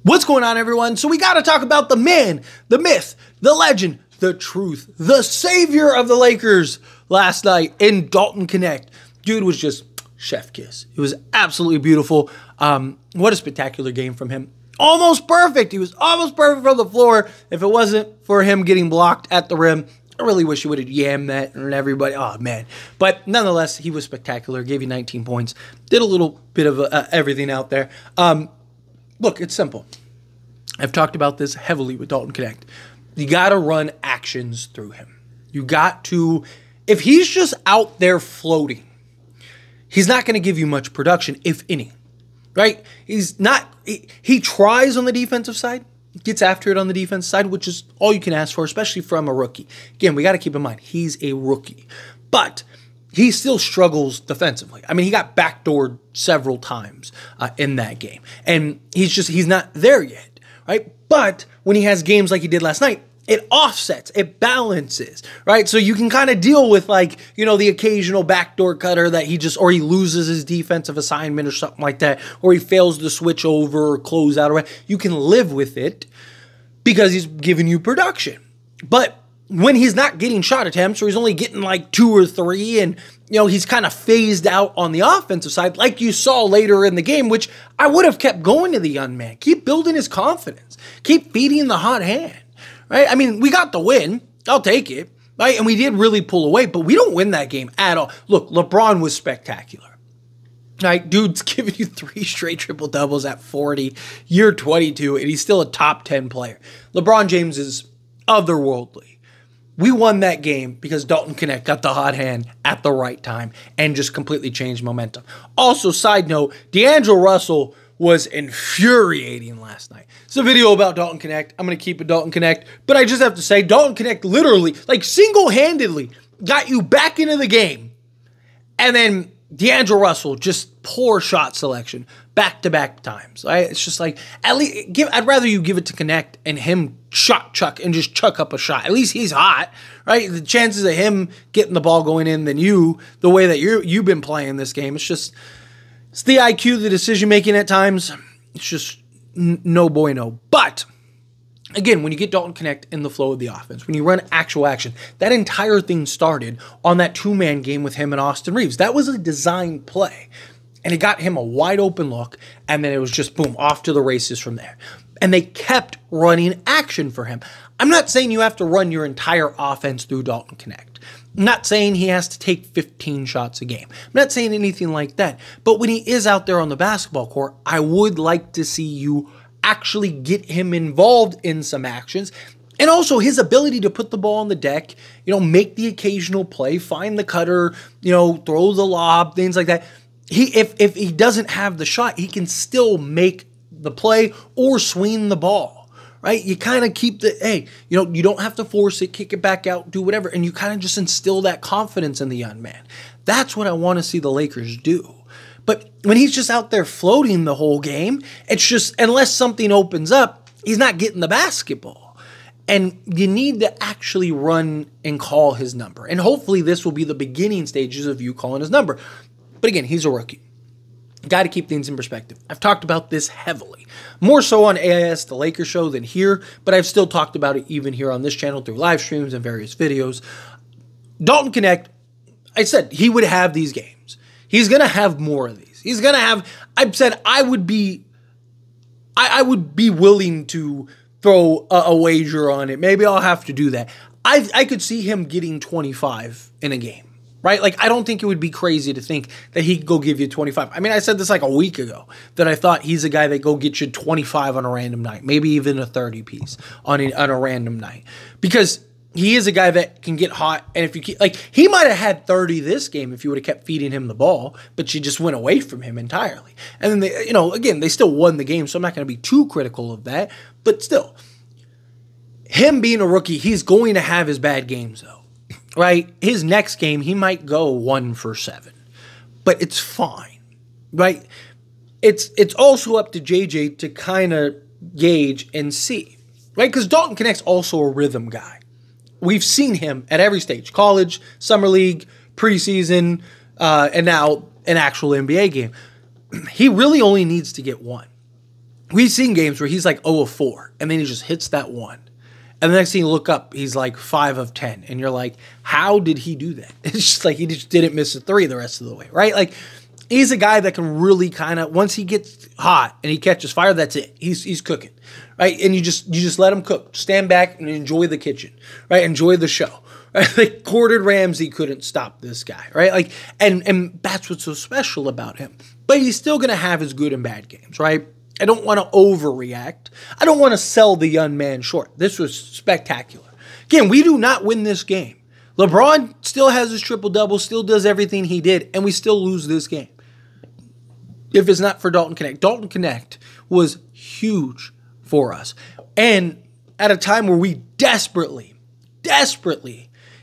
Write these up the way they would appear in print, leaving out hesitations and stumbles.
What's going on, everyone? So we got to talk about the man, the myth, the legend, the truth, the savior of the Lakers last night in Dalton Knecht. Dude was just chef kiss. It was absolutely beautiful. What a spectacular game from him. Almost perfect. He was almost perfect from the floor. If it wasn't for him getting blocked at the rim, I really wish he would have yammed that and everybody. Oh, man. But nonetheless, he was spectacular. Gave you 19 points. Did a little bit of everything out there. Look, it's simple. I've talked about this heavily with Dalton Knecht. You got to run actions through him. You got to, if he's just out there floating, he's not going to give you much production, if any, right? He's not, he tries on the defensive side, gets after it on the defense side, which is all you can ask for, especially from a rookie. Again, we got to keep in mind, he's a rookie, but he still struggles defensively. I mean, he got backdoored several times in that game, and he's not there yet, right? But when he has games like he did last night, it offsets, it balances, right? So you can kind of deal with, like, you know, the occasional backdoor cutter that or he loses his defensive assignment or something like that, or he fails to switch over or close out. You can live with it because he's giving you production. But when he's not getting shot attempts, or he's only getting like 2 or 3, and, you know, he's kind of phased out on the offensive side, like you saw later in the game, which I would have kept going to the young man. Keep building his confidence. Keep feeding the hot hand, right? I mean, we got the win. I'll take it, right? And we did really pull away, but we don't win that game at all. Look, LeBron was spectacular, right? Dude's giving you 3 straight triple-doubles at 40, year 22, and he's still a top 10 player. LeBron James is otherworldly. We won that game because Dalton Knecht got the hot hand at the right time and just completely changed momentum. Also, side note, D'Angelo Russell was infuriating last night. It's a video about Dalton Knecht. I'm going to keep it Dalton Knecht, but I just have to say, Dalton Knecht literally, like, single-handedly got you back into the game. And then D'Angelo Russell, just poor shot selection back-to-back times. Right? It's just like, at least I'd rather you give it to Knecht and him chuck and just chuck up a shot. At least he's hot, right? The chances of him getting the ball going in than you, the way that you've been playing this game, it's the IQ, the decision-making at times. It's just no bueno. But again, when you get Dalton Knecht in the flow of the offense, when you run actual action, that entire thing started on that 2-man game with him and Austin Reeves. That was a design play, and it got him a wide open look, and then it was just, boom, off to the races from there. And they kept running action for him. I'm not saying you have to run your entire offense through Dalton Knecht. I'm not saying he has to take 15 shots a game. I'm not saying anything like that. But when he is out there on the basketball court, I would like to see you actually get him involved in some actions. And also his ability to put the ball on the deck, you know, make the occasional play, find the cutter, you know, throw the lob, things like that. If he doesn't have the shot, he can still make the play or swing the ball, right? You kind of keep hey, you know, you don't have to force it, kick it back out, do whatever, and you kind of just instill that confidence in the young man. That's what I want to see the Lakers do. But when he's just out there floating the whole game, it's just, unless something opens up, he's not getting the basketball. And you need to actually run and call his number. And hopefully this will be the beginning stages of you calling his number. But again, he's a rookie. Got to keep things in perspective. I've talked about this heavily, more so on AIS, the Lakers show, than here, but I've still talked about it even here on this channel through live streams and various videos. Dalton Knecht, I said he would have these games. He's going to have more of these. He's going to have, I've said I would be willing to throw a wager on it. Maybe I'll have to do that. I could see him getting 25 in a game. Right? Like, I don't think it would be crazy to think that he could go give you 25. I mean, I said this like a week ago, that I thought he's a guy that go get you 25 on a random night, maybe even a 30 piece on a random night, because he is a guy that can get hot. And if you keep, like, he might have had 30 this game if you would have kept feeding him the ball, but you just went away from him entirely. And then they, you know, again, they still won the game, so I'm not going to be too critical of that, but still, him being a rookie, he's going to have his bad games though. Right? His next game, he might go 1 for 7. But it's fine. Right? It's also up to JJ to kind of gauge and see. Right? Because Dalton Knecht's also a rhythm guy. We've seen him at every stage. College, summer league, preseason, and now an actual NBA game. He really only needs to get 1. we've seen games where he's like 0 of 4, and then he just hits that one. And the next thing you look up, he's like 5 of 10. And you're like, how did he do that? It's just like he just didn't miss a 3 the rest of the way, right? Like, he's a guy that can really kind of, once he gets hot and he catches fire, that's it. He's cooking, right? And you just let him cook. Stand back and enjoy the kitchen, right? Enjoy the show. Right? Like, Gordon Ramsay couldn't stop this guy, right? Like, and that's what's so special about him. But he's still going to have his good and bad games, right? I don't want to overreact. I don't want to sell the young man short. This was spectacular. Again, we do not win this game. LeBron still has his triple-double, still does everything he did, and we still lose this game. If it's not for Dalton Knecht. Dalton Knecht was huge for us. And at a time where we desperately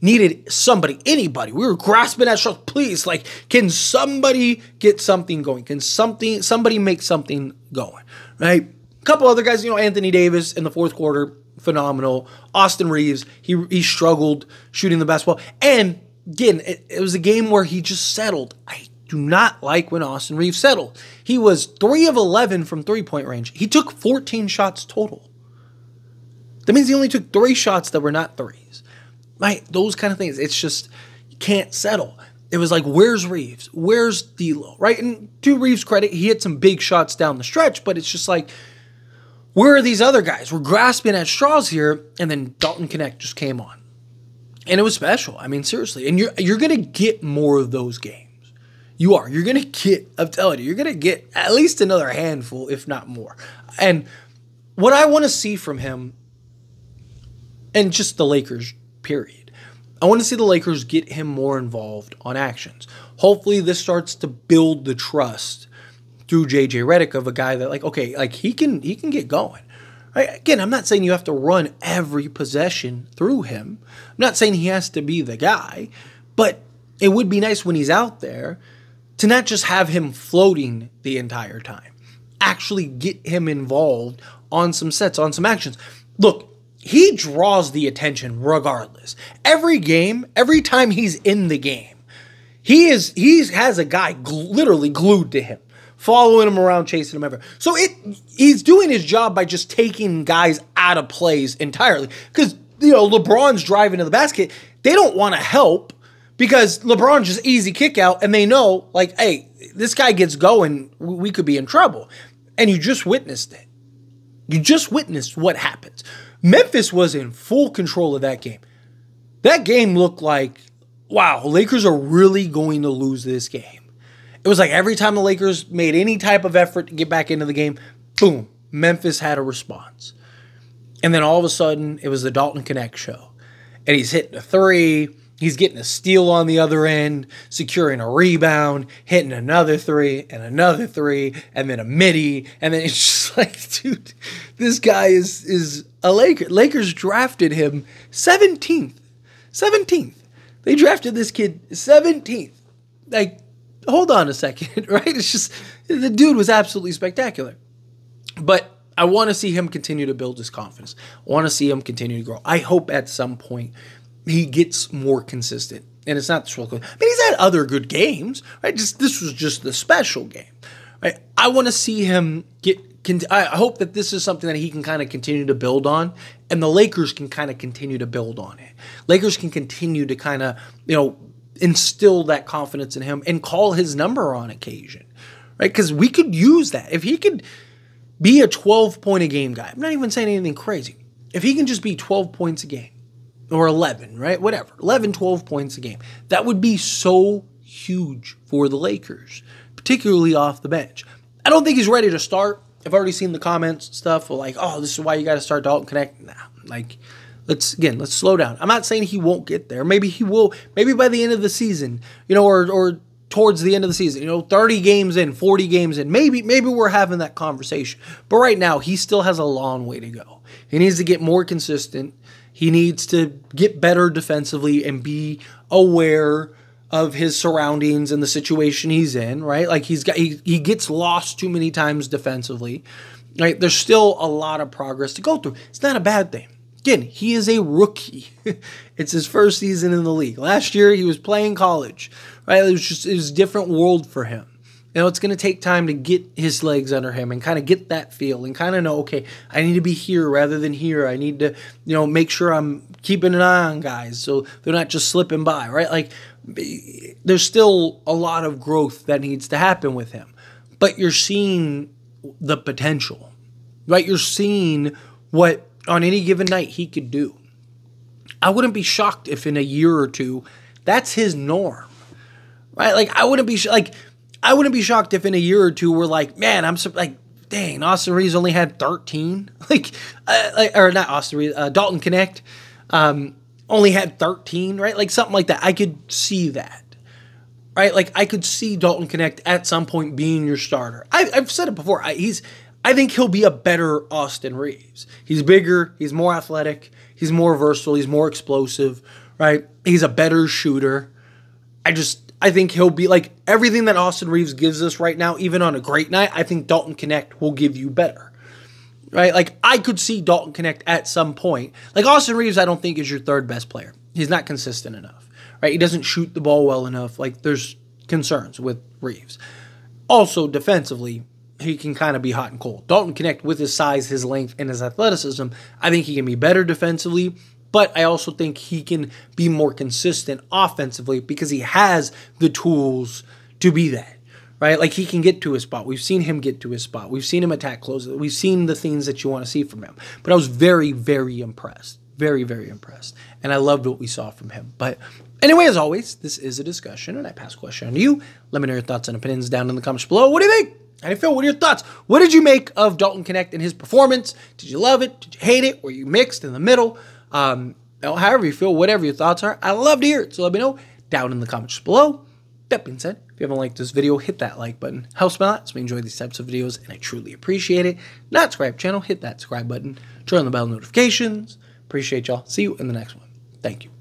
needed somebody, anybody. We were grasping at straws. Please, like, can somebody get something going? Can somebody make something going, right? A couple other guys, Anthony Davis in the fourth quarter, phenomenal. Austin Reeves, he struggled shooting the basketball. And again, it was a game where he just settled. I do not like when Austin Reeves settled. He was 3 of 11 from three-point range. He took 14 shots total. That means he only took 3 shots that were not threes. Right? Those kind of things. It's just, you can't settle. It was like, where's Reeves? Where's D'Lo? Right? And to Reeves' credit, he hit some big shots down the stretch, but it's just like, where are these other guys? We're grasping at straws here, and then Dalton Knecht just came on. And it was special. I mean, seriously. And you're going to get more of those games. You are. You're going to get, I'm telling you, you're going to get at least another handful, if not more. And what I want to see from him, and just the Lakers, period. I want to see the Lakers get him more involved on actions. Hopefully this starts to build the trust through JJ Redick of a guy that, like, okay, like he can get going. Right? Again, I'm not saying you have to run every possession through him. I'm not saying he has to be the guy, but it would be nice when he's out there to not just have him floating the entire time. Actually get him involved on some sets, on some actions. Look, he draws the attention regardless. Every game, every time he's in the game, he has a guy literally glued to him, following him around, chasing him everywhere. So he's doing his job by just taking guys out of plays entirely. Because, LeBron's driving to the basket. They don't want to help because LeBron's just easy kick out, and they know, like, hey, this guy gets going, we could be in trouble. And you just witnessed it. You just witnessed what happens. Memphis was in full control of that game. That game looked like, wow, Lakers are really going to lose this game. It was like every time the Lakers made any type of effort to get back into the game, boom, Memphis had a response. And then all of a sudden, it was the Dalton Knecht show. And he's hitting a 3, he's getting a steal on the other end, securing a rebound, hitting another 3, and then a midi, and then it's just like, dude, this guy is a Laker. Lakers drafted him 17th. 17th. They drafted this kid 17th. Like, hold on a second, right? It's just, the dude was absolutely spectacular. But I want to see him continue to build his confidence. I want to see him continue to grow. I hope at some point he gets more consistent. And it's not this real good. I mean, he's had other good games, right? This was just the special game, right? I want to see him I hope that this is something that he can kind of continue to build on, and the Lakers can kind of continue to build on it. Lakers can continue to kind of, instill that confidence in him and call his number on occasion, right? Because we could use that. If he could be a 12-point-a-game guy, I'm not even saying anything crazy. If he can just be 12 points a game, or 11, right? Whatever. 11, 12 points a game. That would be so huge for the Lakers, particularly off the bench. I don't think he's ready to start. I've already seen the comments stuff like, oh, this is why you got to start Dalton Knecht. Nah, like, let's slow down. I'm not saying he won't get there. Maybe he will. Maybe by the end of the season, or towards the end of the season, 30 games in, 40 games in. Maybe we're having that conversation. But right now, he still has a long way to go. He needs to get more consistent. He needs to get better defensively and be aware of his surroundings and the situation he's in, right? Like he gets lost too many times defensively, right? There's still a lot of progress to go through. It's not a bad thing. Again, he is a rookie. It's his first season in the league. Last year he was playing college, right? It was a different world for him. You know, it's going to take time to get his legs under him and kind of get that feel and kind of know, okay, I need to be here rather than here. I need to, you know, make sure I'm keeping an eye on guys so they're not just slipping by, right? Like, there's still a lot of growth that needs to happen with him. But you're seeing the potential, right? You're seeing what on any given night he could do. I wouldn't be shocked if in a year or two that's his norm, right? Like I wouldn't be shocked if in a year or two we're like, man, dang, Austin Reeves only had 13, or not Austin Reeves, Dalton Knecht only had 13, right? Like something like that. I could see that, right? Like I could see Dalton Knecht at some point being your starter. I've said it before. I think he'll be a better Austin Reeves. He's bigger. He's more athletic. He's more versatile. He's more explosive, right? He's a better shooter. I think he'll be like everything that Austin Reeves gives us right now, even on a great night, I think Dalton Knecht will give you better, right? Like I could see Dalton Knecht at some point. Like Austin Reeves, I don't think is your third best player. He's not consistent enough, right? He doesn't shoot the ball well enough. Like there's concerns with Reeves. Also defensively, he can kind of be hot and cold. Dalton Knecht, with his size, his length, and his athleticism, I think he can be better defensively, but I also think he can be more consistent offensively because he has the tools to be that, right? Like he can get to his spot. We've seen him get to his spot. We've seen him attack closes. We've seen the things that you want to see from him. But I was very, very impressed. Very, very impressed. And I loved what we saw from him. But anyway, as always, this is a discussion, and I pass the question on to you. Let me know your thoughts and opinions down in the comments below. What do you think? How do you feel? What are your thoughts? What did you make of Dalton Knecht and his performance? Did you love it? Did you hate it? Were you mixed in the middle? However you feel, whatever your thoughts are, I love to hear it. So let me know down in the comments below. That being said, if you haven't liked this video, hit that like button. Helps me a lot. So we enjoy these types of videos, and I truly appreciate it. Not subscribe channel, hit that subscribe button. Turn on the bell notifications. Appreciate y'all. See you in the next one. Thank you.